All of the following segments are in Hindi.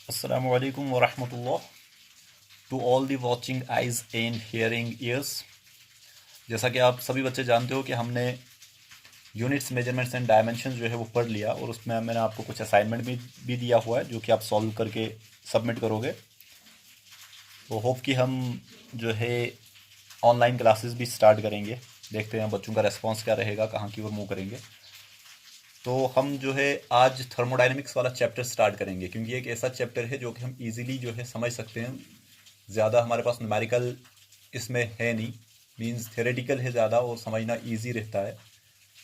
Assalamu alaikum wa rahmatullah to all the watching eyes and hearing ears। जैसा कि आप सभी बच्चे जानते हो कि हमने यूनिट्स मेजरमेंट्स एंड डायमेंशंस जो है वो पढ़ लिया, और उसमें मैंने आपको कुछ असाइनमेंट भी दिया हुआ है जो कि आप सॉल्व करके सबमिट करोगे। तो होप कि हम जो है ऑनलाइन क्लासेस भी स्टार्ट करेंगे। देखते हैं बच्चों का रेस्पॉन्स क्या रहेगा, कहाँ की ओर मूव करेंगे। तो हम जो है आज थर्मोडाइनमिक्स वाला चैप्टर स्टार्ट करेंगे, क्योंकि ये एक ऐसा चैप्टर है जो कि हम इजीली जो है समझ सकते हैं। ज़्यादा हमारे पास न्यूमेरिकल इसमें है नहीं, मींस थ्योरेटिकल है ज़्यादा, और समझना इजी रहता है।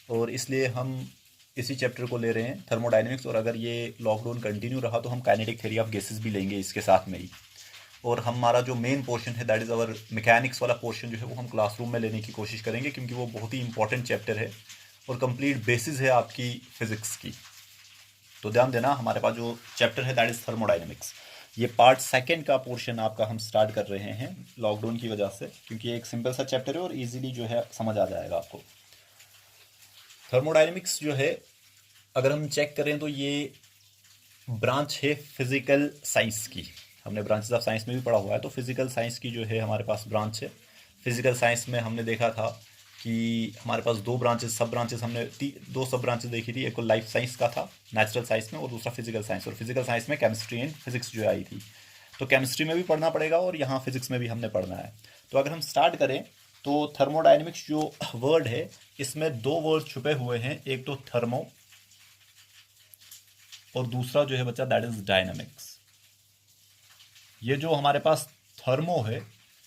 और इसलिए हम इसी चैप्टर को ले रहे हैं, थर्मोडाइनमिक्स। और अगर ये लॉकडाउन कंटिन्यू रहा तो हम काइनेटिक थ्योरी ऑफ गैसेस भी लेंगे इसके साथ में ही। और हमारा जो मेन पोर्शन है, दैट इज़ अवर मैकेनिक्स वाला पोर्शन, जो है वो हम क्लासरूम में लेने की कोशिश करेंगे, क्योंकि वो बहुत ही इंपॉर्टेंट चैप्टर है और कंप्लीट बेसिस है आपकी फिजिक्स की। तो ध्यान देना, हमारे पास जो चैप्टर है दैट इज थर्मोडाइनमिक्स। ये पार्ट सेकंड का पोर्शन आपका हम स्टार्ट कर रहे हैं लॉकडाउन की वजह से, क्योंकि ये एक सिंपल सा चैप्टर है और इजीली जो है समझ आ जाएगा आपको। थर्मोडाइनमिक्स जो है, अगर हम चेक करें तो ये ब्रांच है फिजिकल साइंस की। हमने ब्रांचेस ऑफ साइंस में भी पढ़ा हुआ है, तो फिजिकल साइंस की जो है हमारे पास ब्रांच है। फिजिकल साइंस में हमने देखा था कि हमारे पास दो ब्रांचेस, सब ब्रांचेस, हमने दो सब ब्रांचेस देखी थी। एक को लाइफ साइंस का था नेचुरल साइंस में, और दूसरा फिजिकल साइंस। और फिजिकल साइंस में केमिस्ट्री एंड फिजिक्स जो आई थी, तो केमिस्ट्री में भी पढ़ना पड़ेगा और यहाँ फिजिक्स में भी हमने पढ़ना है। तो अगर हम स्टार्ट करें तो थर्मोडाइनमिक्स जो वर्ड है, इसमें दो वर्ड छुपे हुए हैं, एक तो थर्मो और दूसरा जो है बच्चा दैट इज डायनामिक्स। ये जो हमारे पास थर्मो है,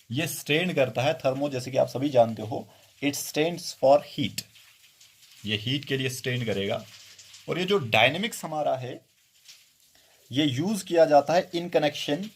ये स्टैंड करता है, थर्मो जैसे कि आप सभी जानते हो, इट स्टैंड्स फॉर हीट। ये हीट के लिए स्टैंड करेगा। और ये जो डायनेमिक्स हमारा है, ये यूज किया जाता है in connection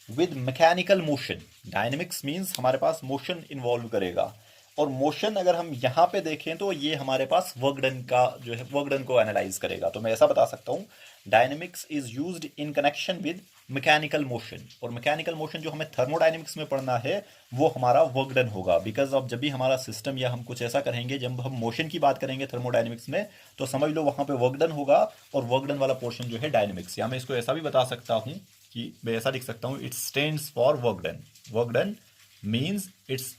with mechanical motion. Dynamics means हमारे पास मोशन इन्वॉल्व करेगा। और मोशन अगर हम यहाँ पे देखें तो ये हमारे पास वर्क डन का जो है वर्क डन को एनालाइज करेगा। तो मैं ऐसा बता सकता हूँ, dynamics is used in connection with mechanical motion. और मैकेनिकल मोशन जो हमें थर्मोडायनेमिक्स में पढ़ना है, वो हमारा वर्क डन होगा। बिकॉज ऑफ जब भी हमारा सिस्टम या हम कुछ ऐसा करेंगे, जब हम मोशन की बात करेंगे थर्मोडायनेमिक्स में, तो समझ लो वहां पे वर्क डन होगा, और वर्क डन वाला पोर्शन जो है डायनेमिक्स। या मैं इसको ऐसा भी बता सकता हूँ कि मैं ऐसा लिख सकता हूँ, it stands for work done. Work done means it's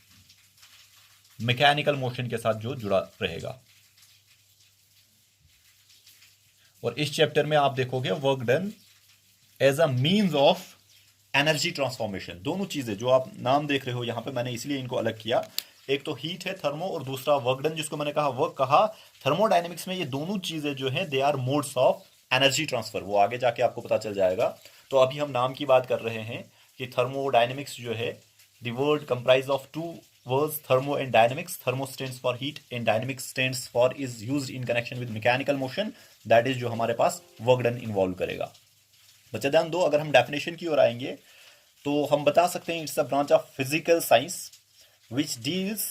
mechanical motion के साथ जो जुड़ा रहेगा। और इस चैप्टर में आप देखोगे work done as a means of energy transformation. दोनों चीजें जो आप नाम देख रहे हो यहाँ पे, मैंने इसलिए इनको अलग किया। एक तो हीट है थर्मो, और दूसरा वर्क डन, जिसको मैंने कहा वर्क कहा। थर्मोडायनेमिक्स में ये दोनों चीजें जो हैं, they are modes of energy transfer. वो आगे जाके आपको पता चल जाएगा। तो अभी हम नाम की बात कर रहे हैं कि थर्मोडायनेमिक्स जो है, the word comprise of two words thermo and dynamics. Thermo stands for heat and dynamics stands for is used in connection with mechanical motion, that is जो हमारे पास work done involve करेगा। बच्चे ध्यान दो, अगर हम डेफिनेशन की ओर आएंगे तो हम बता सकते हैं, it's a branch of physical science which deals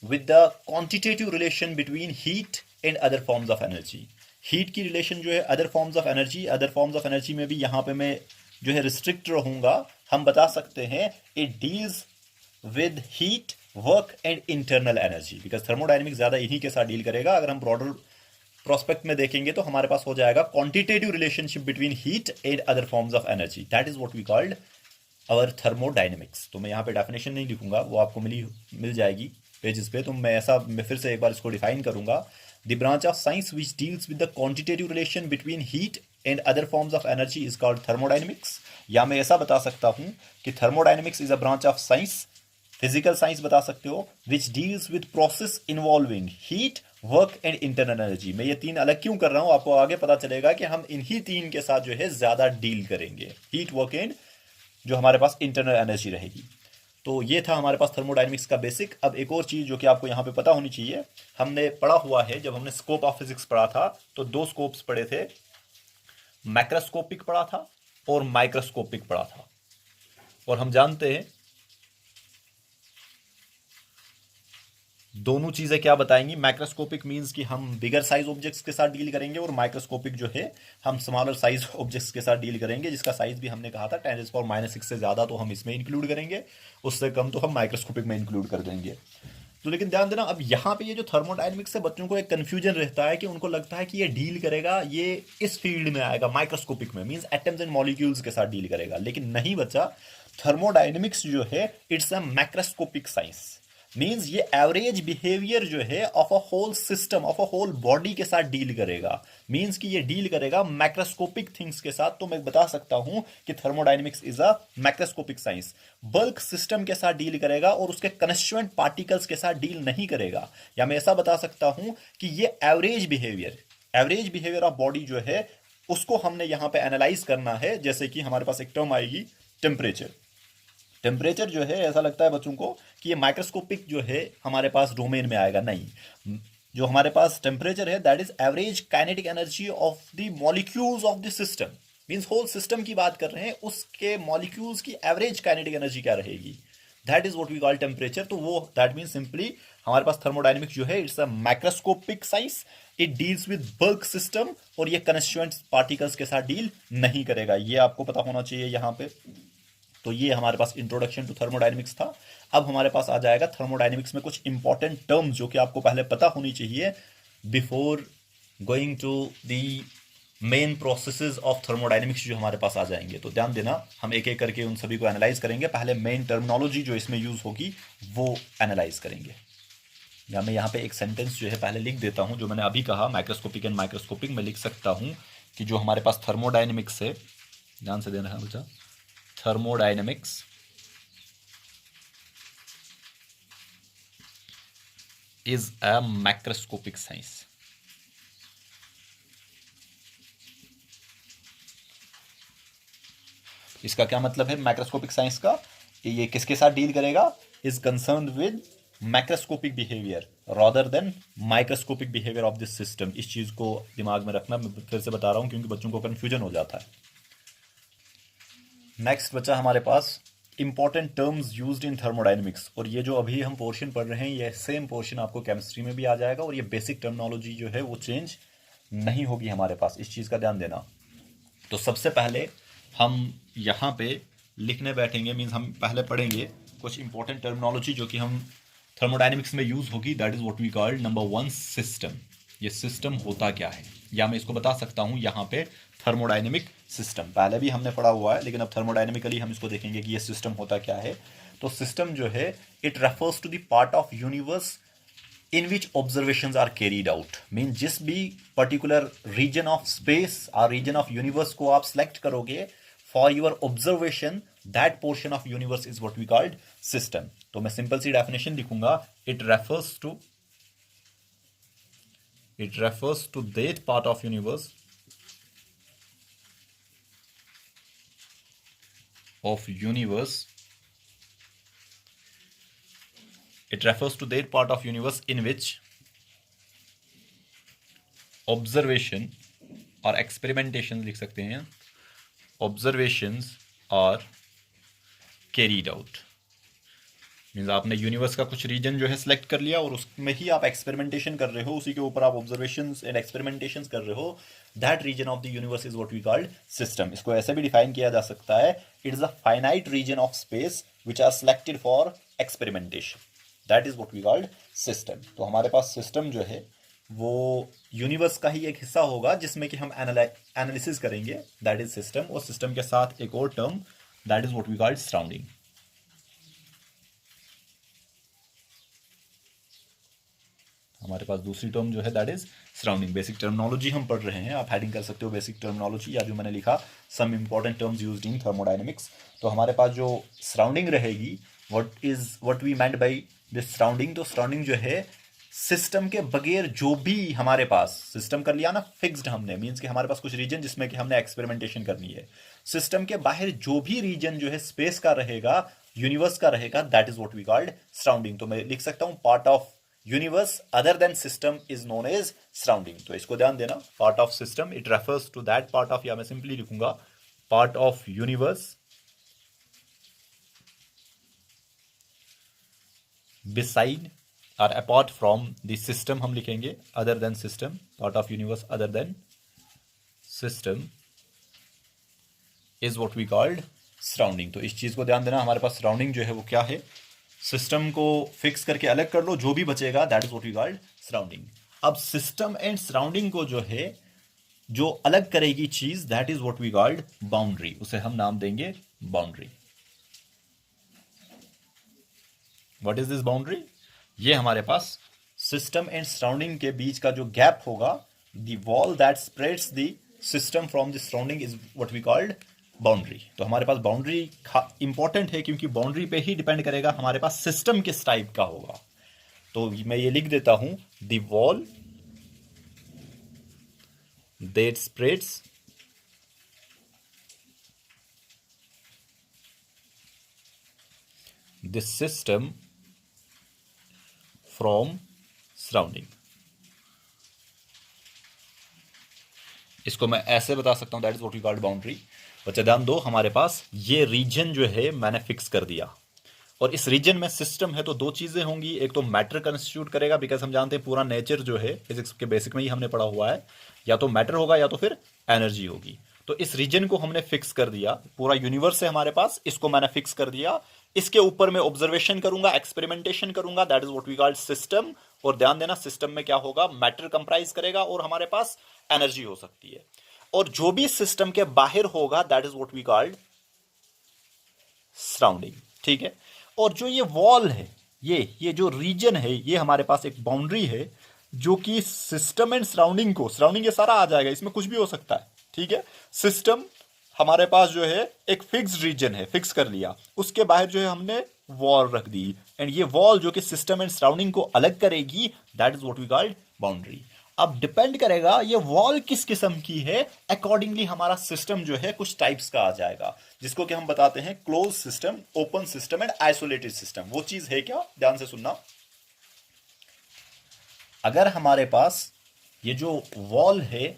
with the quantitative relation between heat and other forms of energy. Heat की रिलेशन जो है other forms of energy, other forms of energy में भी यहाँ पे मैं जो है रिस्ट्रिक्ट रहूंगा। हम बता सकते हैं it deals with heat, work and internal energy, because thermodynamics ज्यादा इन्हीं के साथ डील करेगा। अगर हम ब्रॉडर प्रोस्पेक्ट में देखेंगे तो हमारे पास हो जाएगा quantitative relationship between heat and other forms of energy, that is what we called our thermodynamics. तो मैं यहाँ पे डेफिनेशन नहीं लिखूंगा, वो आपको मिल जाएगी पेजेस पे। तो मैं फिर से एक बार इसको डिफाइन करूंगा। The branch of science which deals with the quantitative relation between heat and other forms of energy is called thermodynamics. या मैं ऐसा बता सकता हूँ कि thermodynamics is a branch of science, physical science बता सकते हो, which deals with process involving heat, work and internal energy. मैं ये तीन अलग क्यों कर रहा हूं, आपको आगे पता चलेगा कि हम इन्हीं तीन के साथ जो है ज्यादा डील करेंगे, हीट, वर्क एंड जो हमारे पास इंटरनल एनर्जी रहेगी। तो ये था हमारे पास थर्मोडायनेमिक्स का बेसिक। अब एक और चीज जो कि आपको यहाँ पे पता होनी चाहिए, हमने पढ़ा हुआ है, जब हमने स्कोप ऑफ फिजिक्स पढ़ा था तो दो स्कोप्स पढ़े थे, मैक्रोस्कोपिक पढ़ा था और माइक्रोस्कोपिक पढ़ा था। और हम जानते हैं दोनों चीजें क्या बताएंगी। मैक्रोस्कोपिक मींस कि हम बिगर साइज ऑब्जेक्ट्स के साथ डील करेंगे, और माइक्रोस्कोपिक जो है हम स्मॉलर साइज ऑब्जेक्ट्स के साथ डील करेंगे, जिसका साइज भी हमने कहा था 10⁻⁻⁶ से ज्यादा तो हम इसमें इंक्लूड करेंगे, उससे कम तो हम माइक्रोस्कोपिक में इंक्लूड कर देंगे। तो लेकिन ध्यान देना, अब यहाँ पे ये जो थर्मोडायनेमिक्स से बच्चों को एक कंफ्यूजन रहता है कि उनको लगता है कि ये डील करेगा, ये इस फील्ड में आएगा माइक्रोस्कोपिक में, मींस एटम्स एंड मॉलिक्यूल्स के साथ डील करेगा, लेकिन नहीं बच्चा। थर्मोडायनेमिक्स जो है it's a macroscopic science, means ये एवरेज बिहेवियर जो है of a whole system, of a whole body के साथ डील करेगा, मींस कि ये डील करेगा मैक्रोस्कोपिक थिंग्स के साथ। तो मैं बता सकता हूं कि thermodynamics is a macroscopic science. Bulk system के साथ डील करेगा और उसके कंस्टिट्यूएंट पार्टिकल्स के साथ डील नहीं करेगा। या मैं ऐसा बता सकता हूं कि ये एवरेज बिहेवियर ऑफ बॉडी जो है उसको हमने यहां पे एनालाइज करना है। जैसे कि हमारे पास एक टर्म आएगी टेम्परेचर। टेम्परेचर जो है ऐसा लगता है बच्चों को कि ये माइक्रोस्कोपिक जो है हमारे पास डोमेन में आएगा, नहीं। जो हमारे पास टेम्परेचर है that is average kinetic energy of the molecules of the system, means whole system की बात कर रहे हैं, उसके मॉलिक्यूल्स की एवरेज काइनेटिक एनर्जी क्या रहेगी, that is what we call temperature. तो वो दैट मीन सिंपली हमारे पास थर्मोडायनेमिक्स जो है it's a microscopic science, it deals with bulk system और ये कंस्टिट्यूएंट पार्टिकल्स के साथ डील नहीं करेगा। ये आपको पता होना चाहिए यहाँ पे। तो ये हमारे पास इंट्रोडक्शन टू थर्मोडायनेमिक्स था। अब हमारे पास आ जाएगा थर्मोडायनेमिक्स में कुछ इंपॉर्टेंट टर्म्स जो कि आपको पहले पता होनी चाहिए before going to the main processes of thermodynamics जो हमारे पास आ जाएंगे। तो ध्यान देना, हम एक एक करके उन सभी को एनालाइज करेंगे। पहले मेन टर्मिनोलॉजी जो इसमें यूज होगी वो एनालाइज करेंगे। या मैं यहाँ पे एक सेंटेंस जो है पहले लिख देता हूँ, जो मैंने अभी कहा माइक्रोस्कोपिक एंड माइक्रोस्कोपिक। मैं लिख सकता हूँ कि जो हमारे पास थर्मोडायनेमिक्स है, ध्यान से देना है बच्चा, thermodynamics is a macroscopic science. इसका क्या मतलब है मैक्रोस्कोपिक साइंस का? ये किसके साथ डील करेगा? Is concern with macroscopic behaviour rather than microscopic behaviour of this system. इस चीज को दिमाग में रखना, मैं फिर से बता रहा हूं क्योंकि बच्चों को कंफ्यूजन हो जाता है। नेक्स्ट बचा हमारे पास important terms used in thermodynamics. और ये जो अभी हम पोर्शन पढ़ रहे हैं ये सेम पोर्शन आपको केमिस्ट्री में भी आ जाएगा और ये बेसिक टर्मिनोलॉजी जो है वो चेंज नहीं होगी हमारे पास, इस चीज़ का ध्यान देना। तो सबसे पहले हम यहाँ पे लिखने बैठेंगे, मीन्स हम पहले पढ़ेंगे कुछ इंपॉर्टेंट टर्मिनोलॉजी जो कि हम थर्मोडायनेमिक्स में यूज होगी। That is what we called number 1 system. ये सिस्टम होता क्या है, या मैं इसको बता सकता हूँ यहाँ पे थर्मोडायनेमिक सिस्टम। पहले भी हमने पढ़ा हुआ है लेकिन अब थर्मोडायनेमिकली हम इसको देखेंगे कि ये सिस्टम होता क्या है। तो सिस्टम जो है it refers to the part of universe in which observations are carried out. Mean जिस भी पर्टिकुलर रीजन ऑफ स्पेस और रीजन ऑफ यूनिवर्स को आप सेलेक्ट करोगे for your observation, that portion of universe is what we called system. तो मैं सिंपल सी डेफिनेशन लिखूंगा, it refers to that part of universe it refers to that part of universe in which observation or experimentation लिख सकते हैं, observations are carried out। Means आपने यूनिवर्स का कुछ रीजन जो है सिलेक्ट कर लिया और उसमें ही आप एक्सपेरिमेंटेशन कर रहे हो, उसी के ऊपर आप ऑब्जर्वेशंस एंड एक्सपेरिमेंटेशंस कर रहे हो। That region of the universe is what we called system. इसको ऐसे भी डिफाइन किया जा सकता है, it is a finite region of space which are selected for experimentation, that is what we called system. तो हमारे पास सिस्टम जो है वो यूनिवर्स का ही एक हिस्सा होगा जिसमें कि हम एनालिसिस करेंगे, दैट इज सिस्टम। और सिस्टम के साथ एक और term that is what we called surrounding. हमारे पास दूसरी टर्म जो है that is surrounding. Basic terminology हम पढ़ रहे हैं, आप हेडिंग कर सकते हो बेसिक टर्मिनोलॉजी, या जो मैंने लिखा some important terms used in thermodynamics. तो हमारे पास जो सराउंडिंग रहेगी, what we meant by this surrounding. तो सराउंडिंग जो है सिस्टम के बगैर जो भी हमारे पास, सिस्टम कर लिया ना फिक्स्ड हमने, मींस कि हमारे पास कुछ रीजन जिसमें कि हमने एक्सपेरिमेंटेशन करनी है। सिस्टम के बाहर जो भी रीजन जो है स्पेस का रहेगा, यूनिवर्स का रहेगा, that is what we called surrounding. तो मैं लिख सकता हूं part of universe other than system is known as surrounding. तो इसको ध्यान देना, part of system it refers to that part of, या मैं सिंपली लिखूंगा पार्ट ऑफ यूनिवर्स बिसाइड और अपार्ट फ्रॉम द सिस्टम, हम लिखेंगे other than system, part of universe other than system is what we called surrounding. तो इस चीज को ध्यान देना, हमारे पास सराउंडिंग जो है वो क्या है, सिस्टम को फिक्स करके अलग कर लो, जो भी बचेगा that is what we called surrounding. अब सिस्टम एंड सराउंडिंग को जो है, जो अलग करेगी चीज, that is what we called boundary. उसे हम नाम देंगे boundary. What is this boundary? ये हमारे पास सिस्टम एंड सराउंडिंग के बीच का जो गैप होगा, the wall that spreads the system from the surrounding is what we called boundary. तो हमारे पास बाउंड्री इंपॉर्टेंट है, क्योंकि बाउंड्री पे ही डिपेंड करेगा हमारे पास सिस्टम किस टाइप का होगा। तो मैं ये लिख देता हूं, the wall that spreads the system from surrounding. इसको मैं ऐसे बता सकता हूं, that is what we called boundary. बच्चे ध्यान दो, हमारे पास ये रीजन जो है मैंने फिक्स कर दिया, और इस रीजन में सिस्टम है तो दो चीजें होंगी। एक तो मैटर कंस्टिट्यूट करेगा, बिकॉज हम जानते हैं पूरा नेचर जो है फिजिक्स के बेसिक में ही हमने पढ़ा हुआ है, या तो मैटर होगा या तो फिर एनर्जी होगी। तो इस रीजन को हमने फिक्स कर दिया, पूरा यूनिवर्स है हमारे पास, इसको मैंने फिक्स कर दिया। इसके ऊपर मैं ऑब्जर्वेशन करूंगा, एक्सपेरिमेंटेशन करूंगा, that is what we called system. और ध्यान देना, सिस्टम में क्या होगा, मैटर कंप्राइज करेगा और हमारे पास एनर्जी हो सकती है। और जो भी सिस्टम के बाहर होगा that is what we called surrounding. ठीक है। और जो ये वॉल है, ये जो रीजन है, ये हमारे पास एक बाउंड्री है जो कि सिस्टम एंड सराउंडिंग को, सराउंडिंग ये सारा आ जाएगा, इसमें कुछ भी हो सकता है। ठीक है। सिस्टम हमारे पास जो है एक फिक्स रीजन है, फिक्स कर लिया, उसके बाहर जो है हमने वॉल रख दी, एंड ये वॉल जो कि सिस्टम एंड सराउंडिंग को अलग करेगी, that is what we called boundary. अब डिपेंड करेगा ये वॉल किस किस्म की है, अकॉर्डिंगली हमारा सिस्टम जो है कुछ टाइप्स का आ जाएगा, जिसको कि हम बताते हैं close system, open system and isolated system. वो चीज है क्या, ध्यान से सुनना। अगर हमारे पास ये जो वॉल है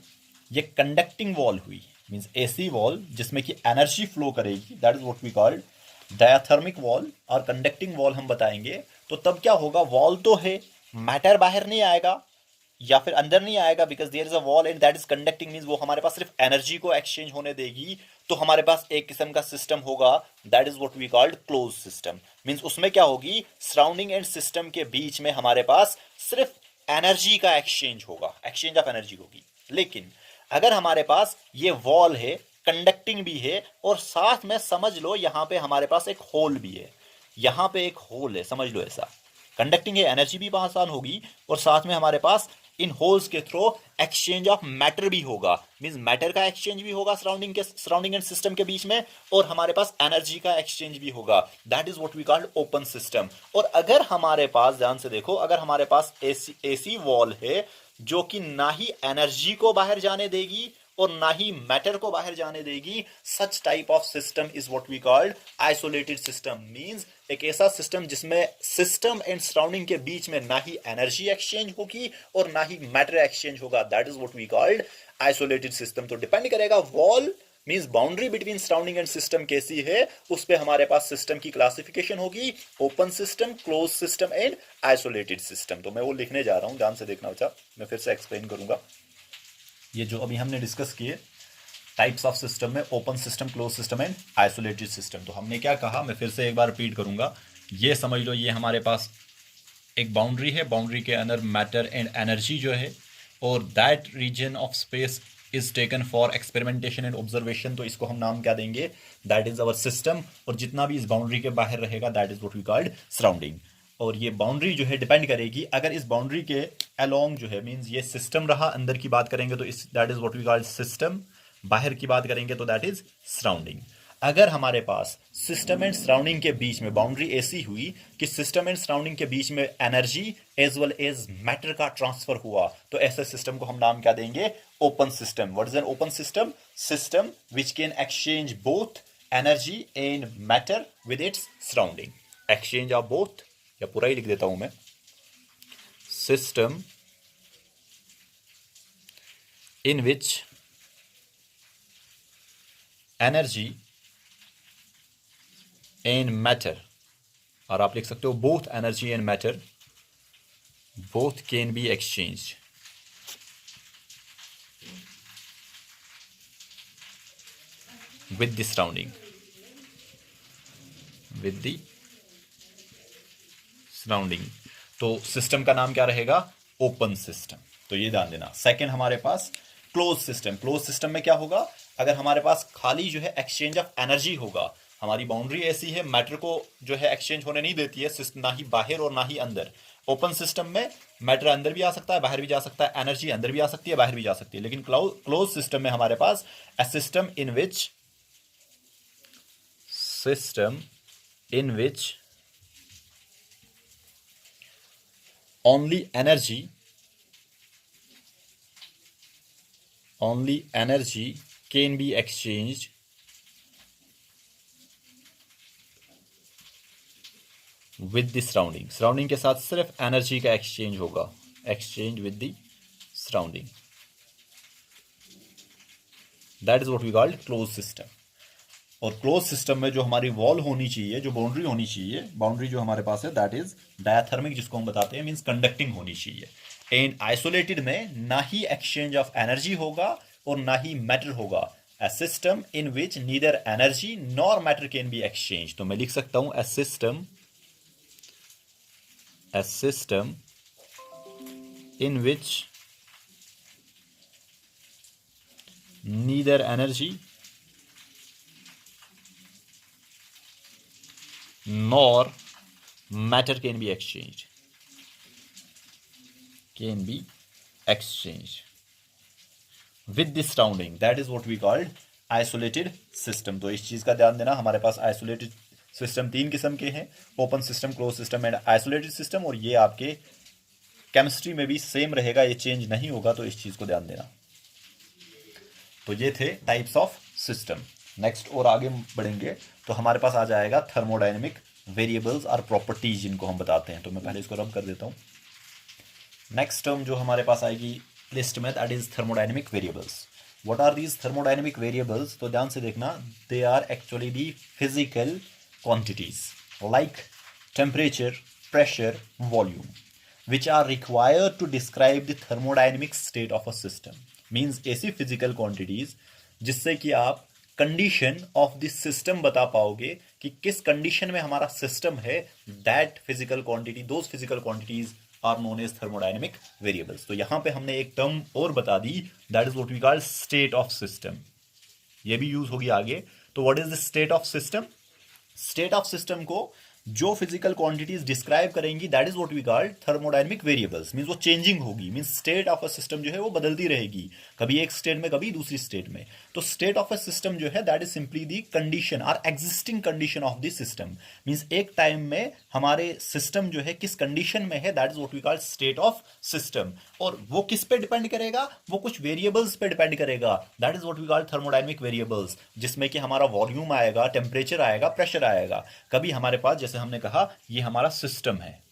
ये कंडक्टिंग वॉल हुई, मींस एसी वॉल जिसमें कि एनर्जी फ्लो करेगी, that is what we called diathermic wall और कंडक्टिंग वॉल हम बताएंगे। तो तब क्या होगा, वॉल तो है, मैटर बाहर नहीं आएगा या फिर अंदर नहीं आएगा, because there is a wall and that is conducting, means वो हमारे पास सिर्फ एनर्जी को एक्सचेंज होने देगी। तो हमारे पास एक किस्म का सिस्टम होगा, that is what we called close system. Means उसमें क्या होगी, सराउंडिंग एंड सिस्टम के बीच में हमारे पास सिर्फ एनर्जी का एक्सचेंज होगा, एक्सचेंज ऑफ एनर्जी होगी। लेकिन अगर हमारे पास ये वॉल है, कंडक्टिंग भी है, और साथ में समझ लो यहां पे हमारे पास एक होल भी है, यहां पे एक होल है, समझ लो ऐसा, कंडक्टिंग है, एनर्जी भी पास ऑन होगी, और साथ में हमारे पास इन होल्स के थ्रू एक्सचेंज ऑफ मैटर भी होगा, मींस मैटर का एक्सचेंज भी होगा सराउंडिंग एंड सिस्टम के बीच में, और हमारे पास एनर्जी का एक्सचेंज भी होगा, that is what we called open system. और अगर हमारे पास, ध्यान से देखो, अगर हमारे पास एसी वॉल है जो कि ना ही एनर्जी को बाहर जाने देगी और ना ही मैटर को बाहर जाने देगी, such type of system is what we called isolated system. Means एक ऐसा सिस्टम जिसमें सिस्टम एंड सराउंडिंग के बीच में ना ही एनर्जी एक्सचेंज होगी और ना ही मैटर एक्सचेंज होगा, that is what we called isolated system. तो डिपेंड करेगा wall means boundary between surrounding and system कैसी है, उस पे हमारे पास सिस्टम की क्लासिफिकेशन होगी, open system, close system and isolated system. तो मैं वो लिखने जा रहा हूं, ध्यान से देखना बच्चा, मैं फिर से एक्सप्लेन करूंगा। ये जो अभी हमने डिस्कस किए टाइप्स ऑफ सिस्टम में, open system, close system and isolated system, तो हमने क्या कहा, मैं फिर से एक बार रिपीट करूंगा। ये समझ लो, ये हमारे पास एक बाउंड्री है, बाउंड्री के अंदर मैटर एंड एनर्जी जो है, और that region of space is taken for experimentation and observation. तो इसको हम नाम क्या देंगे, दैट इज अवर सिस्टम, और जितना भी इस बाउंड्री के बाहर रहेगा that is what we called surrounding. और ये बाउंड्री जो है डिपेंड करेगी, अगर इस बाउंड्री के अलोंग जो है, मींस ये सिस्टम रहा, अंदर की बात करेंगे तो इस that is what we called system, बाहर की बात करेंगे तो दैट इज सराउंडिंग। अगर हमारे पास सिस्टम एंड सराउंडिंग के बीच में बाउंड्री ऐसी हुई कि सिस्टम एंड सराउंडिंग के बीच में energy as well as matter का ट्रांसफर हुआ, तो ऐसे सिस्टम को हम नाम क्या देंगे, open system. What is an open system? System which can exchange both energy and matter with its surrounding. Exchange of both, या पूरा ही लिख देता हूं मैं, system in which energy and matter, और आप लिख सकते हो both energy and matter, both can be exchange with the surrounding, with the surrounding. तो सिस्टम का नाम क्या रहेगा? Open system. तो ये ध्यान देना। सेकंड हमारे पास क्लोज सिस्टम। क्लोज सिस्टम में क्या होगा? अगर हमारे पास खाली जो है एक्सचेंज ऑफ एनर्जी होगा, हमारी बाउंड्री ऐसी है मैटर को जो है एक्सचेंज होने नहीं देती है, ना ही बाहर और ना ही अंदर। ओपन सिस्टम में मैटर अंदर भी आ सकता है, बाहर भी जा सकता है, एनर्जी अंदर भी आ सकती है, बाहर भी जा सकती है। लेकिन क्लोज सिस्टम में हमारे पास a system in which only energy can be exchanged with the surrounding के साथ सिर्फ एनर्जी का एक्सचेंज होगा, exchange with the surrounding. That is what we called close system. और क्लोज सिस्टम में जो हमारी वॉल होनी चाहिए, जो बाउंड्री होनी चाहिए, बाउंड्री जो हमारे पास है दैट इज डायथर्मिक, जिसको हम बताते हैं, मींस कंडक्टिंग होनी चाहिए। इन आइसोलेटेड में ना ही एक्सचेंज ऑफ एनर्जी होगा और ना ही मैटर होगा। अ system in which neither energy nor matter can be exchange. तो मैं लिख सकता हूं अ system in which neither energy nor matter can be exchanged with the surrounding. That is what we called isolated system. तो इस चीज का ध्यान देना। हमारे पास आइसोलेटेड सिस्टम तीन किस्म के हैं, open system, close system and isolated system. और ये आपके केमिस्ट्री में भी सेम रहेगा, ये चेंज नहीं होगा, तो इस चीज को ध्यान देना। तो ये थे टाइप्स ऑफ सिस्टम। नेक्स्ट और आगे बढ़ेंगे तो हमारे पास आ जाएगा थर्मोडायनेमिक वेरिएबल्स और प्रॉपर्टीज, जिनको हम बताते हैं। तो मैं पहले इसको रब कर देता हूं। नेक्स्ट टर्म जो हमारे पास आएगी लिस्ट में, that is thermodynamic variables. What are these thermodynamic variables? तो ध्यान से देखना, they are actually the physical quantities like temperature, pressure, volume, which are required to describe the thermodynamic state of a system. Means ऐसी फिजिकल क्वांटिटीज जिससे कि आप कंडीशन ऑफ दिस सिस्टम बता पाओगे कि किस कंडीशन में हमारा सिस्टम है। That physical quantity, those physical quantities are known as thermodynamic variables. तो यहां पे हमने एक टर्म और बता दी, that is what we call state of system. ये भी यूज होगी आगे। तो what is the state of system? State of system को जो फिजिकल क्वांटिटीज डिस्क्राइब करेंगी, that is what we call thermodynamic variables. Means वो चेंजिंग होगी, means state of a system जो है वो बदलती रहेगी, कभी एक स्टेट में, कभी दूसरी स्टेट में। तो स्टेट ऑफ अ सिस्टम जो है that is simply the condition और existing condition of the system. Means एक टाइम में हमारे सिस्टम जो है किस कंडीशन में है, that is what we call state of system. और वो किस पे डिपेंड करेगा? वो कुछ वेरिएबल्स पे डिपेंड करेगा, that is what we call thermodynamic variables, जिसमें कि हमारा वॉल्यूम आएगा, टेम्परेचर आएगा, प्रेशर आएगा। कभी हमारे पास, जैसे हमने कहा, ये हमारा सिस्टम है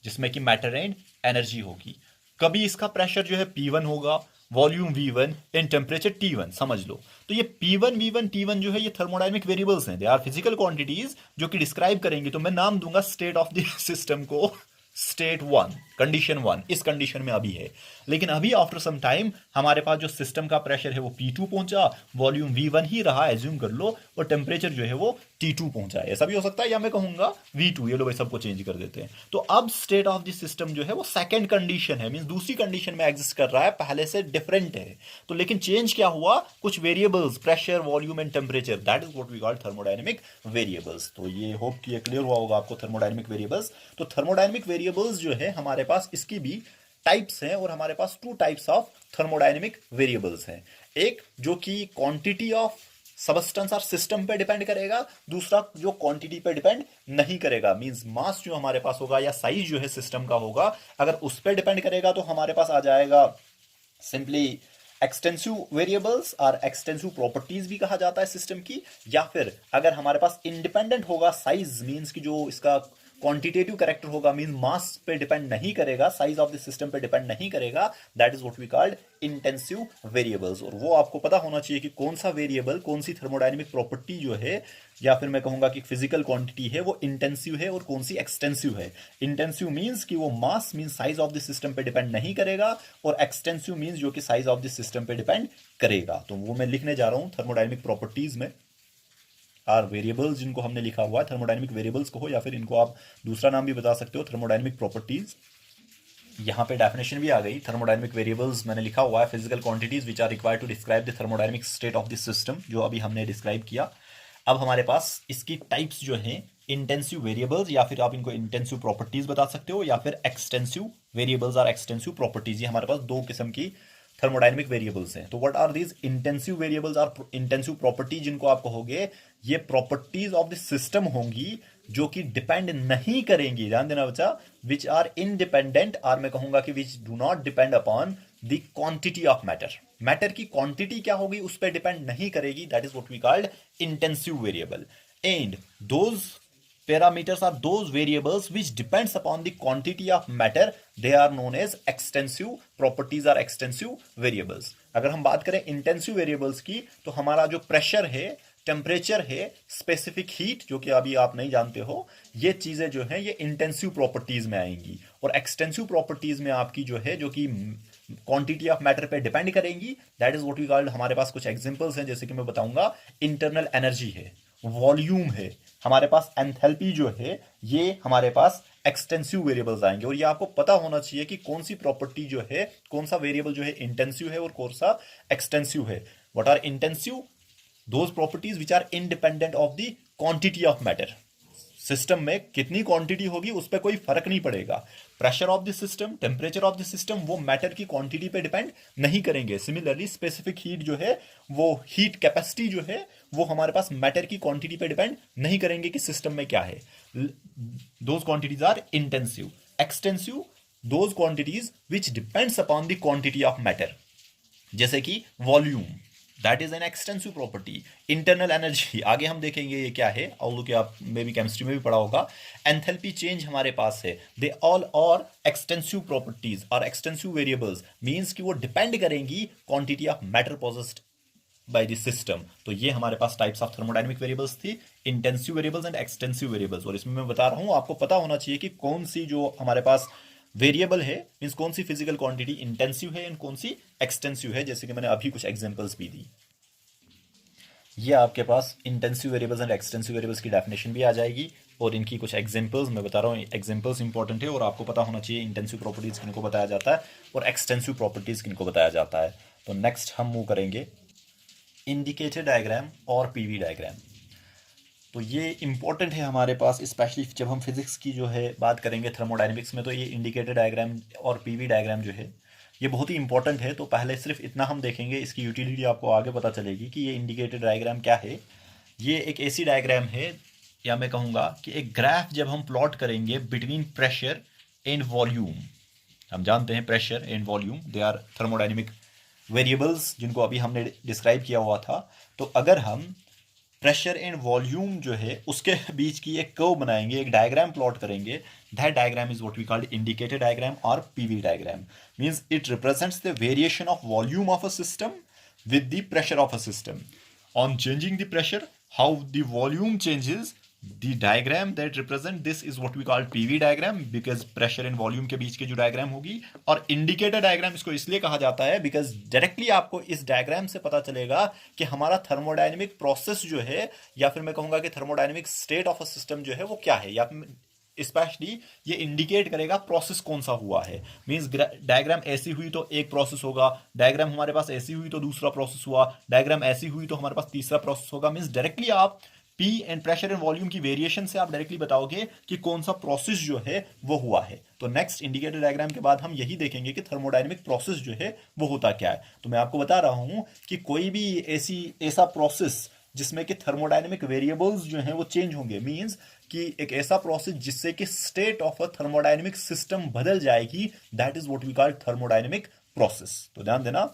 जिसमें कि मैटर एंड एनर्जी होगी। कभी इसका प्रेशर जो है P1 होगा, volume V1 and temperature T1, समझ लो। तो ये P1, V1, T1 जो है ये थर्मोडायनेमिक वेरिएबल्स हैं, दे आर फिजिकल क्वांटिटीज जो कि डिस्क्राइब करेंगे। तो मैं नाम दूंगा स्टेट ऑफ द सिस्टम को स्टेट 1, कंडीशन 1, इस कंडीशन में अभी है। लेकिन अभी आफ्टर सम टाइम हमारे पास जो सिस्टम का प्रेशर है वो P2 पहुंचा, वॉल्यूम V1 ही रहा, एज्यूम कर लो, और टेम्परेचर जो है वो T2 पहुंचा है। ऐसा भी हो सकता है, या मैं कहूंगा V2, ये लोग सबको चेंज कर देते हैं। तो अब स्टेट ऑफ द सिस्टम जो है वो सेकंड कंडीशन है, मींस दूसरी कंडीशन में एग्जिस्ट कर रहा है, पहले से डिफरेंट है। तो लेकिन चेंज क्या हुआ? कुछ variables, pressure, volume and temperature, that is what we call thermodynamic variables. तो ये होप कि ये क्लियर हुआ होगा आपको थर्मोडायनेमिक वेरिएबल्स। तो थर्मोडायनेमिक वेरिएबल्स जो है हमारे पास, इसकी भी टाइप्स हैं, और हमारे पास 2 टाइप्स ऑफ थर्मोडायनेमिक वेरिएबल्स हैं। एक जो कि क्वांटिटी ऑफ सबस्टेंस और सिस्टम पे डिपेंड करेगा, दूसरा जो क्वांटिटी पे डिपेंड नहीं करेगा, मींस मास जो हमारे पास होगा या साइज जो है सिस्टम का होगा, अगर उस पर डिपेंड करेगा तो हमारे पास आ जाएगा सिंपली एक्सटेंसिव वेरिएबल्स, और एक्सटेंसिव प्रॉपर्टीज भी कहा जाता है सिस्टम की। या फिर अगर हमारे पास इंडिपेंडेंट होगा साइज, मींस की जो इसका क्वांटिटेटिव कैरेक्टर होगा, मीन मास पे डिपेंड नहीं करेगा, साइज ऑफ द सिस्टम पे डिपेंड नहीं करेगा, that is what we called intensive variables. और वो आपको पता होना चाहिए कि कौन सा वेरिएबल, कौन सी थर्मोडायनेमिक प्रॉपर्टी जो है, या फिर मैं कहूंगा कि फिजिकल क्वांटिटी है, वो इंटेंसिव है और कौन सी एक्सटेंसिव है। इंटेंसिव मींस कि वो mass means size of the system पे डिपेंड नहीं करेगा, और एक्सटेंसिव मींस जो कि साइज ऑफ द सिस्टम पे डिपेंड करेगा। तो वो मैं लिखने जा रहा हूं थर्मोडायनेमिक प्रॉपर्टीज में। आर वेरिएबल्स, जिनको हमने लिखा हुआ है थर्मोडायनेमिक वेरिएबल्स को हो, या फिर इनको आप दूसरा नाम भी बता सकते हो थर्मोडायनेमिक प्रॉपर्टीज। यहाँ पे डेफिनेशन भी आ गई। थर्मोडायनेमिक वेरिएबल्स मैंने लिखा हुआ है physical quantities which are required to describe the thermodynamic state of the system, जो अभी हमने डिस्क्राइब किया। अब हमारे पास इसकी टाइप्स जो हैं, इंटेंसिव वेरिएबल्स, या फिर आप इनको इंटेंसिव प्रॉपर्टीज बता सकते हो, या फिर एक्सटेंसिव वेरिएबल्स और एक्सटेंसिव प्रॉपर्टीज। ये हमारे पास दो किस्म की थर्मोडायनेमिक वेरिएबल्स हैं। तो what are these intensive variables और इंटेंसिव प्रॉपर्टी, जिनको आप कहोगे ये प्रॉपर्टीज ऑफ द सिस्टम होंगी जो कि डिपेंड नहीं करेंगी, ध्यान देना बच्चा, विच आर इनडिपेंडेंट, और मैं कहूंगा कि which do not depend upon the quantity of matter. Matter की क्वांटिटी क्या होगी उस पर डिपेंड नहीं करेगी, that is what we called intensive variable. And those parameters are those variables which depends upon the quantity of matter, they are known as extensive properties or extensive variables। अगर हम बात करें इंटेंसिव वेरिएबल्स की, तो हमारा जो प्रेशर है, टेम्परेचर है, स्पेसिफिक हीट, जो कि अभी आप नहीं जानते हो, ये चीजें जो हैं ये इंटेंसिव प्रॉपर्टीज में आएंगी। और एक्सटेंसिव प्रॉपर्टीज में आपकी जो है, जो कि क्वांटिटी ऑफ मैटर पे डिपेंड करेंगी, that is what we called. हमारे पास कुछ एग्जांपल्स हैं, जैसे कि मैं बताऊंगा, इंटरनल एनर्जी है, वॉल्यूम है, हमारे पास एंथैल्पी जो है, ये हमारे पास एक्सटेंसिव वेरिएबल्स आएंगे। और ये आपको पता होना चाहिए कि कौन सी प्रॉपर्टी जो है, कौन सा वेरिएबल जो है इंटेंसिव है और कौन सा एक्सटेंसिव है। What are intensive? Those properties which are independent of the quantity of matter. System में कितनी क्वांटिटी होगी उस पर कोई फर्क नहीं पड़ेगा। Pressure of the system, temperature of the system, वो मैटर की क्वांटिटी पे डिपेंड नहीं करेंगे। सिमिलरली स्पेसिफिक हीट जो है, वो हीट कैपेसिटी जो है, वो हमारे पास मैटर की क्वांटिटी पे डिपेंड नहीं करेंगे कि सिस्टम में क्या है। Those quantities are intensive. Extensive, those quantities which depends upon the quantity of matter, जैसे कि volume, that is an extensive property. Internal energy, आगे हम देखेंगे ये क्या है, और कि आप मे भी केमिस्ट्री में भी पढ़ा होगा। एंथैल्पी चेंज हमारे पास है, दे ऑल और एक्सटेंसिव प्रॉपर्टीज और एक्सटेंसिव वेरिएबल्स, मींस कि वो डिपेंड करेंगी quantity of matter possessed by the system. तो ये हमारे पास टाइप्स ऑफ थर्मोडायनेमिक वेरिएबल्स थी, intensive variables and extensive variables. और इसमें मैं बता रहा हूं, आपको पता होना चाहिए कि कौन सी जो हमारे पास वेरिएबल है, मींस कौन सी फिजिकल क्वांटिटी इंटेंसिव है एंड कौन सी एक्सटेंसिव है, जैसे कि मैंने अभी कुछ एग्जांपल्स भी दी। ये आपके पास intensive variables and extensive variables की डेफिनेशन भी आ जाएगी, और इनकी कुछ एग्जांपल्स मैं बता रहा हूँ। एग्जांपल्स इंपॉर्टेंट है, और आपको पता होना चाहिए इंटेंसिव प्रॉपर्टीज किनको बताया जाता है और एक्सटेंसिव प्रॉपर्टीज किनको बताया जाता है। तो नेक्स्ट हम मूव करेंगे इंडिकेटर डायग्राम और पीवी डायग्राम। तो ये इंपॉर्टेंट है हमारे पास, स्पेशली जब हम फिजिक्स की जो है बात करेंगे थर्मोडायनेमिक्स में, तो ये इंडिकेटर डायग्राम और पीवी डायग्राम जो है ये बहुत ही इंपॉर्टेंट है। तो पहले सिर्फ इतना हम देखेंगे, इसकी यूटिलिटी आपको आगे पता चलेगी कि ये इंडिकेटर डायग्राम क्या है। ये एक ऐसी डायग्राम है, या मैं कहूँगा कि एक ग्राफ जब हम प्लॉट करेंगे बिटवीन प्रेशर एंड वॉल्यूम। हम जानते हैं pressure and volume they are thermodynamic variables, जिनको अभी हमने डिस्क्राइब किया हुआ था। तो अगर हम प्रेशर एंड वॉल्यूम जो है उसके बीच की एक कर्व बनाएंगे, एक डायग्राम प्लॉट करेंगे, that diagram is what we called indicator diagram और PV diagram. Means it represents the variation of volume of a system with the pressure of a system. On changing the pressure, how the volume changes, the diagram that represent this is what we call PV diagram, because pressure and volume के बीच के जो डायग्राम होगी। और इंडिकेटर डायग्राम इसको इसलिए कहा जाता है बिकॉज डायरेक्टली आपको इस डायग्राम से पता चलेगा कि हमारा थर्मोडायनेमिक प्रोसेस जो है, या फिर मैं कहूंगा कि thermodynamic state of a system जो है वो क्या है, या स्पेशली ये इंडिकेट करेगा प्रोसेस कौन सा हुआ है। मींस डायग्राम ऐसी हुई तो एक प्रोसेस होगा, डायग्राम हमारे पास ऐसी हुई तो दूसरा प्रोसेस हुआ, डायग्राम ऐसी हुई तो हमारे पास तीसरा प्रोसेस होगा। मींस डायरेक्टली आप P and pressure and volume की वेरिएशन से आप डायरेक्टली बताओगे कि कौन सा प्रोसेस जो है वो हुआ है। तो नेक्स्ट इंडिकेटर डायग्राम के बाद हम यही देखेंगे कि थर्मोडायनेमिक प्रोसेस जो है वो होता क्या है। तो मैं आपको बता रहा हूं कि कोई भी ऐसा प्रोसेस जिसमें कि थर्मोडायनेमिक वेरिएबल्स जो हैं वो चेंज होंगे, मींस कि एक ऐसा प्रोसेस जिससे कि state of a thermodynamic system बदल जाएगी, that is what we call thermodynamic process. तो ध्यान देना,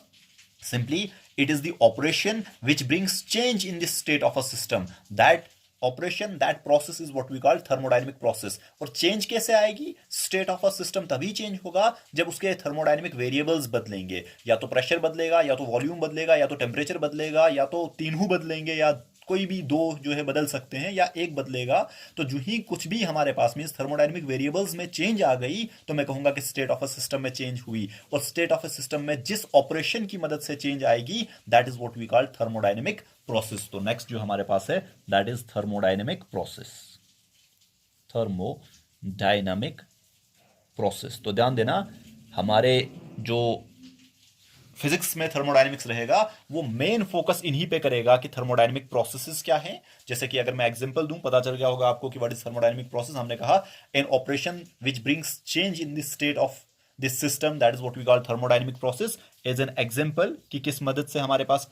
simply it is the operation which brings change in the state of a system, that operation, that process is what we call thermodynamic process. और चेंज कैसे आएगी? स्टेट ऑफ अ सिस्टम तभी चेंज होगा जब उसके थर्मोडायनेमिक वेरिएबल्स बदलेंगे, या तो प्रेशर बदलेगा, या तो वॉल्यूम बदलेगा, या तो टेम्परेचर बदलेगा, या तो तीनों बदलेंगे, या कोई भी दो जो है बदल सकते हैं, या एक बदलेगा। तो जो ही कुछ भी हमारे पास मींस थर्मोडायनेमिक वेरिएबल्स में चेंज आ गई, तो मैं कहूंगा कि स्टेट ऑफ अ सिस्टम में चेंज हुई। और स्टेट ऑफ अ सिस्टम में जिस ऑपरेशन की मदद से चेंज आएगी, that is what we call thermodynamic process. तो नेक्स्ट जो हमारे पास है that is thermodynamic process. Thermodynamic process. तो ध्यान देना, हमारे जो फिजिक्स में थर्मोडायनेमिक्स रहेगा वो मेन फोकस इन्हीं पे करेगा कि थर्मोडायनेमिक प्रोसेसेस क्या हैं। जैसे कि अगर मैं एग्जांपल दूं, पता चल गया होगा आपको कि व्हाट इज थर्मोडायनेमिक प्रोसेस। हमने कहा an operation which brings change in the state of this system, that is what we call thermodynamic process. As an example कि किस मदद से हमारे पास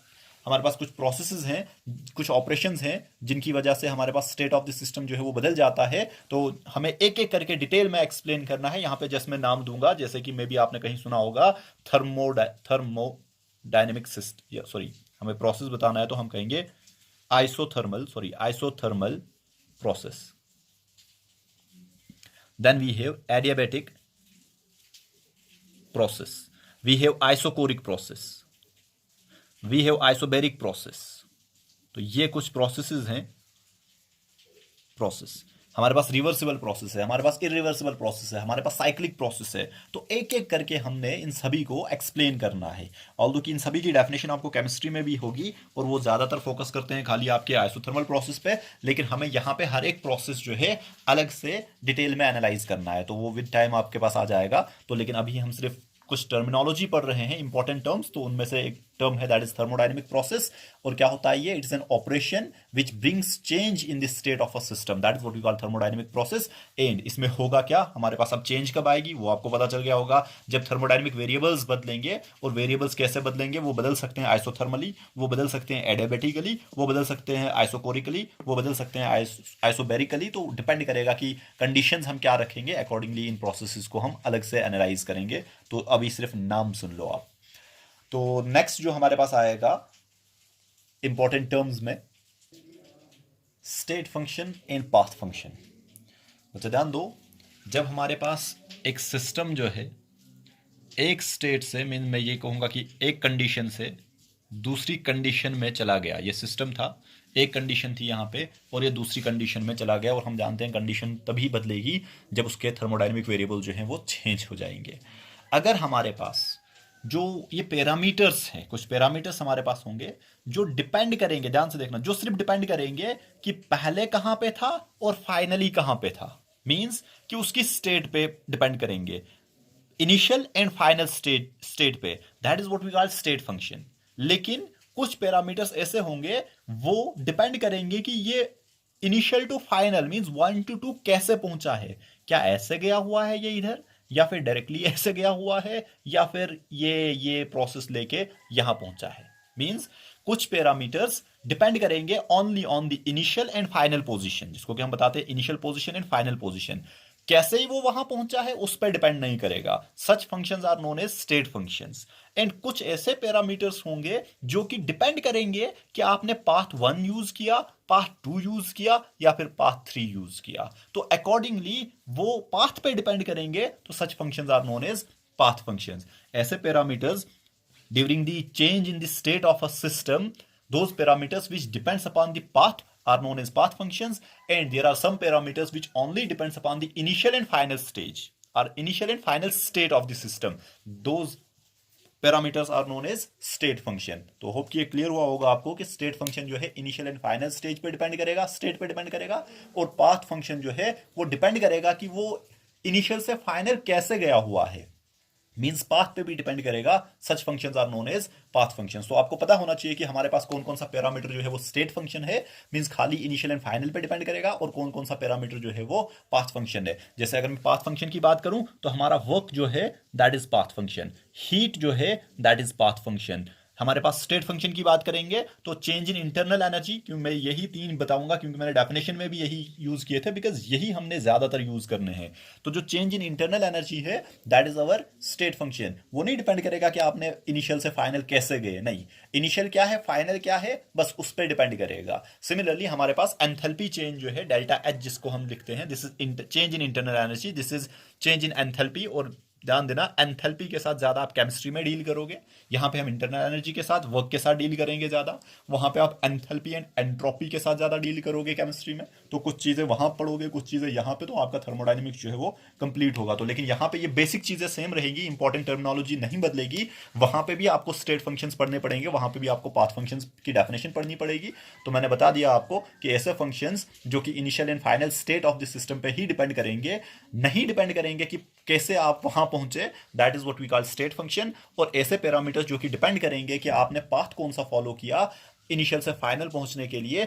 कुछ प्रोसेसेस हैं, कुछ ऑपरेशंस हैं जिनकी वजह से हमारे पास स्टेट ऑफ द सिस्टम जो है वो बदल जाता है। तो हमें एक एक करके डिटेल में एक्सप्लेन करना है। यहां पे जस्ट मैं नाम दूंगा, जैसे कि मे बी आपने कहीं सुना होगा थर्मोडायनेमिक सिस्टम, सॉरी हमें प्रोसेस बताना है तो हम कहेंगे isothermal process. Then we have adiabatic process, we have isochoric process, we have isobaric process. तो ये कुछ प्रोसेसेस हैं। प्रोसेस हमारे पास रिवर्सिबल प्रोसेस है, हमारे पास इरिवर्सिबल प्रोसेस है, हमारे पास साइक्लिक प्रोसेस है। तो एक एक करके हमने इन सभी को एक्सप्लेन करना है। ऑल्दो कि इन सभी की डेफिनेशन आपको केमिस्ट्री में भी होगी और वो ज्यादातर फोकस करते हैं खाली आपके आइसोथर्मल प्रोसेस पे, लेकिन हमें यहाँ पे हर एक प्रोसेस जो है अलग से डिटेल में एनालाइज करना है। तो वो विद टाइम आपके पास आ जाएगा। तो लेकिन अभी हम सिर्फ कुछ टर्मिनोलॉजी पढ़ रहे हैं, इंपॉर्टेंट टर्म्स। तो उनमें से एक टर्म है दैट इज थर्मोडायनेमिक प्रोसेस। और क्या होता है ये? It is an operation which brings change in the state of a system, that is what we call thermodynamic process. And इसमें होगा क्या, हमारे पास अब चेंज कब आएगी वो आपको पता चल गया होगा, जब थर्मोडायनेमिक वेरिएबल्स बदलेंगे। और वेरिएबल्स कैसे बदलेंगे? वो बदल सकते हैं आइसोथर्मली, वो बदल सकते हैं एडियाबैटिकली, वो बदल सकते हैं आइसोकोरिकली, वो बदल सकते हैं आइसोबैरिकली। तो डिपेंड करेगा कि कंडीशंस हम क्या रखेंगे, अकॉर्डिंगली इन प्रोसेसेस को हम अलग से एनालाइज करेंगे। तो अभी सिर्फ नाम सुन लो आप। तो नेक्स्ट जो हमारे पास आएगा इंपॉर्टेंट टर्म्स में, state function and path function. तो ध्यान दो, जब हमारे पास एक सिस्टम जो है एक स्टेट से, मैं ये कहूंगा कि एक कंडीशन से दूसरी कंडीशन में चला गया, ये सिस्टम था, एक कंडीशन थी यहाँ पे और ये दूसरी कंडीशन में चला गया। और हम जानते हैं कंडीशन तभी बदलेगी जब उसके थर्मोडायनेमिक वेरिएबल जो हैं वो चेंज हो जाएंगे। अगर हमारे पास जो ये पैरामीटर्स हैं, कुछ पैरामीटर्स हमारे पास होंगे जो डिपेंड करेंगे, ध्यान से देखना, जो सिर्फ डिपेंड करेंगे कि पहले कहां पे था और फाइनली कहां पे था। मींस कि उसकी स्टेट पे डिपेंड करेंगे, इनिशियल एंड फाइनल स्टेट पे, that is what we call state function. लेकिन कुछ पैरामीटर्स ऐसे होंगे वो डिपेंड करेंगे कि ये initial to final means 1 to 2 कैसे पहुंचा है। क्या ऐसे गया हुआ है ये इधर, या फिर डायरेक्टली ऐसे गया हुआ है, या फिर ये प्रोसेस लेके यहां पहुंचा है। मींस कुछ पैरामीटर्स डिपेंड करेंगे only on the initial and final position, जिसको कि हम बताते हैं initial position and final position. कैसे ही वो वहां पहुंचा है उस पर डिपेंड नहीं करेगा। Such functions are known as state functions. And कुछ ऐसे पैरामीटर्स होंगे जो कि डिपेंड करेंगे कि आपने पाथ 1 यूज किया, पाथ 2 यूज किया या फिर पाथ 3 यूज किया। तो अकॉर्डिंगली वो पाथ पे डिपेंड करेंगे। तो such functions are known as path functions. ऐसे parameters during the change in the state of a system, those parameters which depends upon the path are known as path functions, and there are some parameters which only depends upon the initial and final stage or initial and final state of the system. Those parameters are known as state function. तो होप कि ये क्लियर हुआ होगा आपको कि स्टेट फंक्शन जो है इनिशियल एंड फाइनल स्टेज पे डिपेंड करेगा, स्टेट पे डिपेंड करेगा, और पाथ फंक्शन जो है वो डिपेंड करेगा कि वो इनिशियल से फाइनल कैसे गया हुआ है। मींस पाथ पे भी डिपेंड करेगा। Such functions are known as path functions. तो आपको पता होना चाहिए कि हमारे पास कौन कौन सा पैरामीटर जो है वो स्टेट फंक्शन है, मींस खाली इनिशियल एंड फाइनल पे डिपेंड करेगा, और कौन कौन सा पैरामीटर जो है वो पाथ फंक्शन है। जैसे अगर मैं पाथ फंक्शन की बात करूं तो हमारा वर्क जो है that is path function, heat जो है दैट इज पाथ फंक्शन। हमारे पास स्टेट फंक्शन की बात करेंगे तो चेंज इन इंटरनल एनर्जी, क्योंकि मैं यही 3 बताऊंगा क्योंकि मैंने डेफिनेशन में भी यही यूज किए थे, बिकॉज यही हमने ज्यादातर यूज करने हैं। तो जो चेंज इन इंटरनल एनर्जी है that is our state function. वो नहीं डिपेंड करेगा कि आपने इनिशियल से फाइनल कैसे गए, नहीं, इनिशियल क्या है फाइनल क्या है बस उस पर डिपेंड करेगा। सिमिलरली हमारे पास एंथैल्पी चेंज जो है डेल्टा एच जिसको हम लिखते हैं, this is change in internal energy, this is change in enthalpy, और ध्यान देना, एंथैल्पी के साथ ज़्यादा आप केमिस्ट्री में डील करोगे, यहाँ पे हम इंटरनल एनर्जी के साथ, वर्क के साथ डील करेंगे ज़्यादा, वहाँ पे आप एंथैल्पी एंड एंट्रोपी के साथ ज़्यादा डील करोगे केमिस्ट्री में, तो कुछ चीज़ें वहाँ पढ़ोगे, कुछ चीज़ें यहाँ पे, तो आपका थर्मोडाइनमिक्स जो है वो कंप्लीट होगा। तो लेकिन यहाँ पे ये बेसिक चीज़ें सेम रहेगी, इंपॉर्टेंट टर्मिनोलॉजी नहीं बदलेगी, वहाँ पे भी आपको स्टेट फंक्शंस पढ़ने पड़ेंगे, वहाँ पे भी आपको पाथ फंक्शंस की डेफिनेशन पढ़नी पड़ेगी। तो मैंने बता दिया आपको कि ऐसे फंक्शंस जो कि initial and final state of the system पे ही डिपेंड करेंगे, नहीं डिपेंड करेंगे कि कैसे आप वहां पहुंचे, that is what we call state function. और ऐसे पैरामीटर्स जो कि डिपेंड करेंगे कि आपने पाथ कौन सा फॉलो किया इनिशियल से फाइनल पहुंचने के लिए,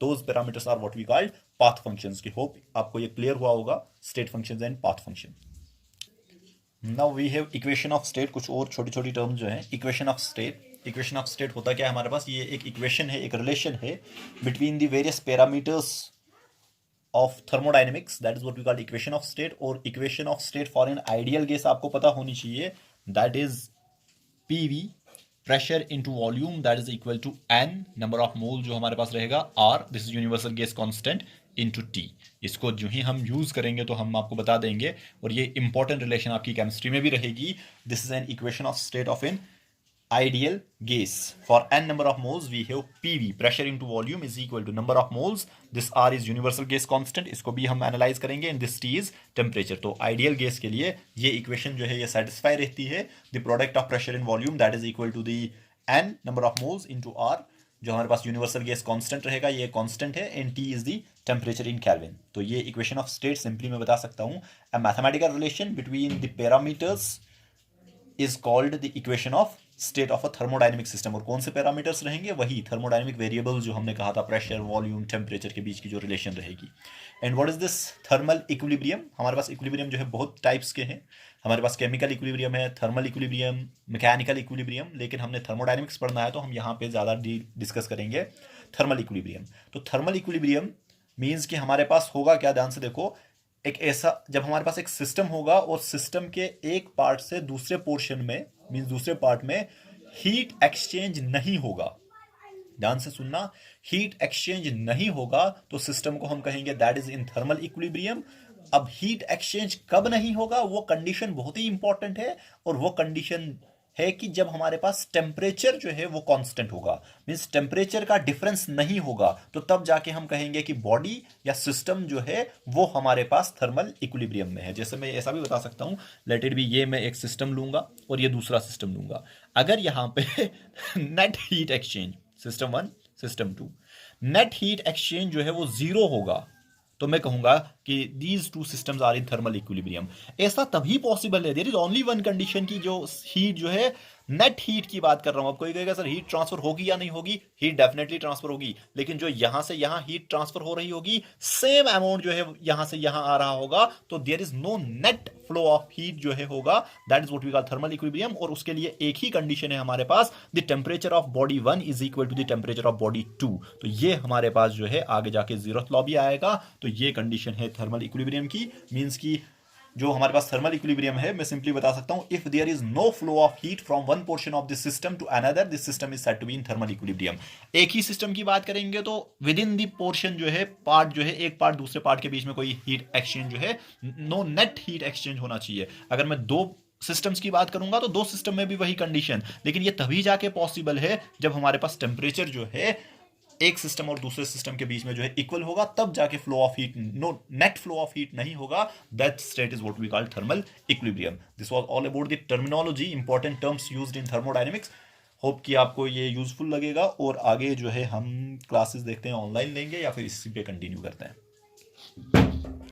those parameters are what we call path functions. की होप आपको ये क्लियर हुआ होगा, state functions and path function. Now we have equation of state, कुछ और छोटी छोटी टर्म्स जो है। Equation of state, equation of state होता क्या है हमारे पास, ये एक इक्वेशन है, एक रिलेशन है between the various parameters of thermodynamics, that is what we call equation of state। और equation of state for an ideal gas आपको पता होनी चाहिए, that is PV, pressure into volume, that is equal to N, number of mole जो हमारे पास रहेगा, R, this is universal gas constant, into T। इसको जो ही हम यूज करेंगे तो हम आपको बता देंगे, और ये इंपॉर्टेंट रिलेशन आपकी केमिस्ट्री में भी रहेगी। This is an equation of state of an ideal gas। For n number of moles we have PV, pressure into volume, is equal to number of moles, this R is universal gas constant, इसको भी हम एनालाइज करेंगे, and this T is temperature। तो आइडियल गैस के लिए ये इक्वेशन जो है ये सेटिस्फाई रहती है। The product of pressure in volume that is equal to the n number of moles into R, जो हमारे पास यूनिवर्सल गैस कांस्टेंट रहेगा, ये कांस्टेंट है, and T is the temperature in kelvin. तो ये इक्वेशन ऑफ स्टेट सिंपली मैं बता सकता हूँ, a mathematical relation between the parameters is called the equation of state of a thermodynamic system. और कौन से पैरामीटर्स रहेंगे, वही थर्मोडायनेमिक वेरिएबल जो हमने कहा था, प्रेशर, वॉल्यूम, टेम्परेचर के बीच की जो रिलेशन रहेगी। And what is this thermal equilibrium. हमारे पास इक्विलिब्रियम जो है बहुत टाइप्स के हैं, हमारे पास केमिकल इक्विलिब्रियम है, थर्मल इक्विलिब्रियम, मैकेनिकल इक्विलिब्रियम, लेकिन हमने थर्मोडायनेमिक्स पढ़ना है तो हम यहाँ पे ज़्यादा डिस्कस करेंगे थर्मल इक्विलिब्रियम। तो थर्मल इक्विलिब्रियम मीन्स कि हमारे पास होगा क्या, ध्यान से देखो, एक ऐसा, जब हमारे पास एक सिस्टम होगा और सिस्टम के एक पार्ट से दूसरे पोर्शन में, मींस दूसरे पार्ट में हीट एक्सचेंज नहीं होगा, ध्यान से सुनना, हीट एक्सचेंज नहीं होगा तो सिस्टम को हम कहेंगे that is in thermal equilibrium. अब हीट एक्सचेंज कब नहीं होगा, वो कंडीशन बहुत ही इंपॉर्टेंट है, और वो कंडीशन है कि जब हमारे पास टेम्परेचर जो है वो कांस्टेंट होगा, मींस टेम्परेचर का डिफरेंस नहीं होगा, तो तब जाके हम कहेंगे कि बॉडी या सिस्टम जो है वो हमारे पास थर्मल इक्विलिब्रियम में है। जैसे मैं ऐसा भी बता सकता हूं, लेट इट बी, ये मैं एक सिस्टम लूंगा और ये दूसरा सिस्टम लूंगा, अगर यहां पे net heat exchange, system 1 system 2, net heat exchange जो है वो 0 होगा, तो मैं कहूंगा कि these two systems are in thermal equilibrium. ऐसा तभी पॉसिबल है, there is only one condition की जो हीट जो है, नेट हीट की बात कर रहा हूं। अब कोई कहेगा सर हीट ट्रांसफर होगी या नहीं होगी, हीट डेफिनेटली ट्रांसफर होगी, लेकिन जो यहां से यहां हीट ट्रांसफर हो रही होगी, सेम अमाउंट जो है यहां से यहां आ रहा होगा, तो there is no net flow of heat जो है होगा, that is what we call thermal equilibrium. और उसके लिए एक ही कंडीशन है हमारे पास, the temperature of body 1 is equal to the temperature of body 2। तो ये हमारे पास जो है आगे जाके जीरोथ लॉ भी आएगा। तो ये कंडीशन है थर्मल इक्विलिब्रियम की, मींस की जो हमारे पास थर्मल इक्विलिब्रियम है, मैं सिंपली बता सकता हूं, if there is no flow of heat from one portion of this system to another, this system is said to be in thermal equilibrium. एक ही सिस्टम की बात करेंगे तो विद इन दी पोर्शन जो है, पार्ट जो है, एक पार्ट दूसरे पार्ट के बीच में कोई हीट एक्सचेंज जो है, नो नेट हीट एक्सचेंज होना चाहिए। अगर मैं दो सिस्टम्स की बात करूंगा तो दो सिस्टम में भी वही कंडीशन, लेकिन ये तभी जाके पॉसिबल है जब हमारे पास टेम्परेचर जो है एक सिस्टम और दूसरे सिस्टम के बीच में जो है इक्वल होगा, तब जाके flow of heat, no net flow of heat नहीं होगा, that state is what we call thermal equilibrium. This was all about the terminology, important terms used in thermodynamics. Hope कि आपको ये यूजफुल लगेगा, और आगे जो है हम क्लासेस देखते हैं ऑनलाइन लेंगे या फिर इसी पे कंटिन्यू करते हैं।